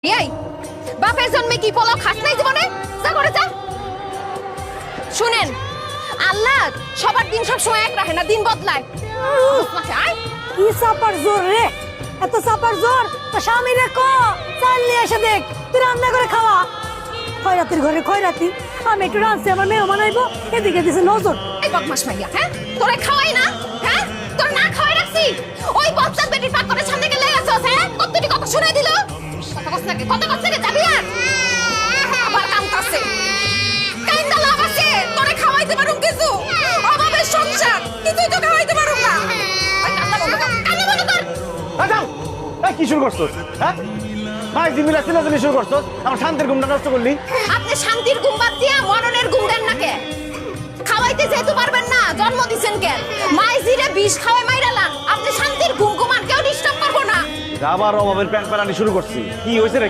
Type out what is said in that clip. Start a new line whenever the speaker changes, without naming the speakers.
এই বাপের জন্মে কি পোলাও খাস নাই জীবনে? যা করে যা। শুনেন, আল্লাহ সবার দিন সব সময় এক রাখে না, দিন বদলায়।
কি চাপার জোর রে, এত চাপার জোর তো স্বামী রে কো চাল নিয়ে এসে দেখ, তুই রান্না করে খাওয়া। খয়রাতির ঘরে খয়রাতি, আমি একটু রাঁধছি, আমার মেহমান আইবো, এদিকে দিছে নজর।
এই বদমাশ মাইয়া, হ্যাঁ তোরে খাওয়াই না, হ্যাঁ তোর না খাওয়াই রাখছি। ওই বচ্চার বেটির পাক করে সামনে গেলে আসছস, হ্যাঁ কতটি কথা শুনাই দিল। কত কষ্ট লাগে যাবি আর আবার কামতাছে। কাইন্দা লাভ আছে, তোরে খাওয়াইতে পারুম কিছু, অভাবের সংসার কিছুই তো খাওয়াইতে পারুম না। ওই কান্না বন্ধ কর, কান্না বন্ধ কর।
যাও, এই কি শুরু করছস? হ্যাঁ ভাই জিমিলা চিল্লাচিল্লি শুরু করছস, আমার শান্তির ঘুমটা নষ্ট করলি।
আপনি শান্তির ঘুম বাদ দিয়া মরণের ঘুম দেন না কে? খাওয়াইতে যেহেতু পারবেন না, জন্ম দিছেন কেন? মাইজিরে বিষ খাওয়াই মাইরালান, আপনি শান্তির ঘুম ঘুমান, কেউ ডিস্টার্ব করবো না।
আবার অভাবের প্যান প্যারানি শুরু করছি, কি হয়েছে রে?